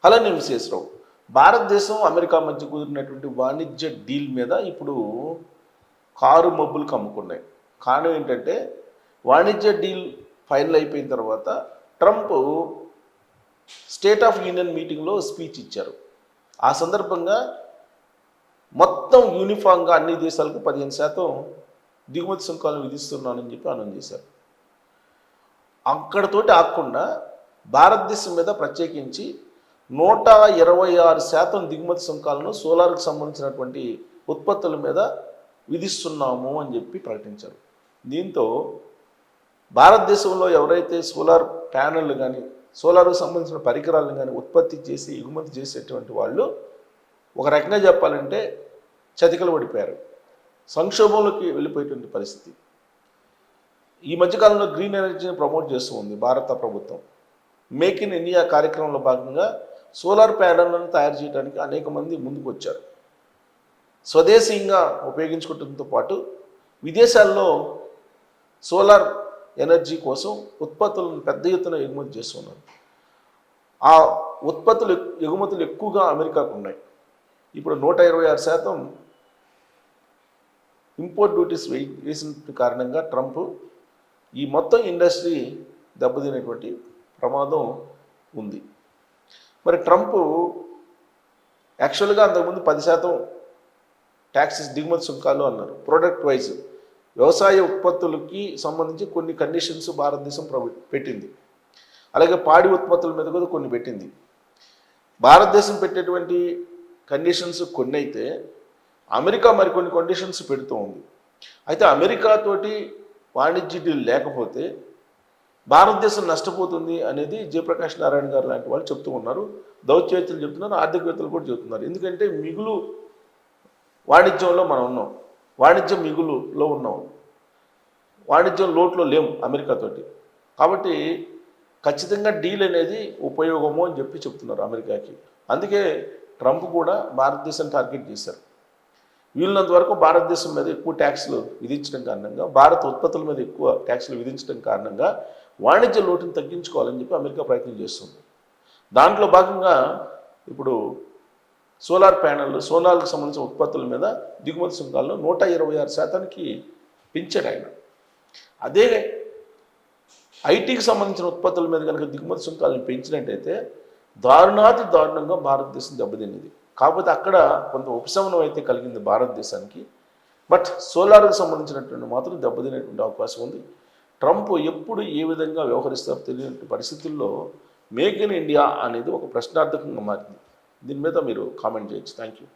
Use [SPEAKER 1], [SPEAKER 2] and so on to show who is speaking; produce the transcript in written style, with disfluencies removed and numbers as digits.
[SPEAKER 1] అలానే విశేషరావు, భారతదేశం అమెరికా మధ్య కుదిరినటువంటి వాణిజ్య డీల్ మీద ఇప్పుడు కారు మబ్బులు కమ్ముకున్నాయి. కారణం ఏంటంటే వాణిజ్య డీల్ ఫైనల్ అయిపోయిన తర్వాత ట్రంప్ స్టేట్ ఆఫ్ యూనియన్ మీటింగ్లో స్పీచ్ ఇచ్చారు. ఆ సందర్భంగా మొత్తం యూనిఫామ్గా అన్ని దేశాలకు 15% దిగుమతి సుంకాలను విధిస్తున్నానని చెప్పి అనౌన్స్ చేశారు. అక్కడతోటి ఆగకుండా భారతదేశం మీద ప్రత్యేకించి 126% దిగుమతి సుంకాలను సోలార్కు సంబంధించినటువంటి ఉత్పత్తుల మీద విధిస్తున్నాము అని చెప్పి ప్రకటించారు. దీంతో భారతదేశంలో ఎవరైతే సోలార్ ప్యానెళ్ళు కానీ సోలార్కు సంబంధించిన పరికరాలను కానీ ఉత్పత్తి చేసి ఎగుమతి చేసేటువంటి వాళ్ళు ఒక రకంగా చెప్పాలంటే చతికిల పడిపోయారు, సంక్షోభంలోకి వెళ్ళిపోయేటువంటి పరిస్థితి. ఈ మధ్యకాలంలో గ్రీన్ ఎనర్జీని ప్రమోట్ చేస్తూ ఉంది భారత ప్రభుత్వం. మేక్ ఇన్ ఇండియా కార్యక్రమంలో భాగంగా సోలార్ ప్యానెళ్లను తయారు చేయడానికి అనేక మంది ముందుకు వచ్చారు. స్వదేశీయంగా ఉపయోగించుకోవడంతో పాటు విదేశాల్లో సోలార్ ఎనర్జీ కోసం ఉత్పత్తులను పెద్ద ఎత్తున ఎగుమతి చేస్తున్నారు. ఆ ఎగుమతులు ఎక్కువగా అమెరికాకు ఉన్నాయి. ఇప్పుడు 126% ఇంపోర్ట్ డ్యూటీస్ వేసిన కారణంగా ట్రంప్ ఈ మొత్తం ఇండస్ట్రీ దెబ్బతినేటువంటి ప్రమాదం ఉంది. మరి ట్రంప్ యాక్చువల్గా అంతకుముందు 10% ట్యాక్సెస్ దిగుమతి సుంకాలు అన్నారు. ప్రోడక్ట్ వైజ్ వ్యవసాయ ఉత్పత్తులకి సంబంధించి కొన్ని కండిషన్స్ భారతదేశం పెట్టింది. అలాగే పాడి ఉత్పత్తుల మీద కూడా కొన్ని పెట్టింది. భారతదేశం పెట్టేటువంటి కండిషన్స్ కొన్ని అయితే అమెరికా మరికొన్ని కండిషన్స్ పెడుతూ ఉంది. అయితే అమెరికాతోటి వాణిజ్య డీల్ లేకపోతే భారతదేశం నష్టపోతుంది అనేది జయప్రకాష్ నారాయణ గారు లాంటి వాళ్ళు చెప్తూ ఉన్నారు. దౌత్యవేత్తలు చెప్తున్నారు, ఆర్థికవేత్తలు కూడా చెప్తున్నారు. ఎందుకంటే మిగులు వాణిజ్యంలో మనం ఉన్నాం, వాణిజ్యం మిగులులో ఉన్నాం, వాణిజ్యం లోట్లో లేము అమెరికాతోటి. కాబట్టి ఖచ్చితంగా డీల్ అనేది ఉపయోగము అని చెప్పి చెప్తున్నారు అమెరికాకి. అందుకే ట్రంప్ కూడా భారతదేశాన్ని టార్గెట్ చేశారు. వీళ్ళంత వరకు భారతదేశం మీద ఎక్కువ ట్యాక్స్లు విధించడం కారణంగా, భారత ఉత్పత్తుల మీద ఎక్కువ ట్యాక్స్లు విధించడం కారణంగా వాణిజ్య లోటును తగ్గించుకోవాలని చెప్పి అమెరికా ప్రయత్నం చేస్తుంది. దాంట్లో భాగంగా ఇప్పుడు సోలార్ ప్యానెల్, సోలార్కు సంబంధించిన ఉత్పత్తుల మీద దిగుమతి సుంకాలను 126%కి పెంచాడు ఆయన. అదే ఐటీకి సంబంధించిన ఉత్పత్తుల మీద కనుక దిగుమతి సుంకాలను పెంచినట్టయితే దారుణాతి దారుణంగా భారతదేశం దెబ్బతిన్నది. కాకపోతే అక్కడ కొంత ఉపశమనం అయితే కలిగింది భారతదేశానికి. బట్ సోలార్కు సంబంధించినటువంటి మాత్రం దెబ్బతినేటువంటి అవకాశం ఉంది. ట్రంప్ ఎప్పుడు ఏ విధంగా వ్యవహరిస్తారో తెలియని పరిస్థితుల్లో మేక్ ఇన్ ఇండియా అనేది ఒక ప్రశ్నార్థకంగా మారింది. దీని మీద మీరు కామెంట్ చేయొచ్చు. Thank you.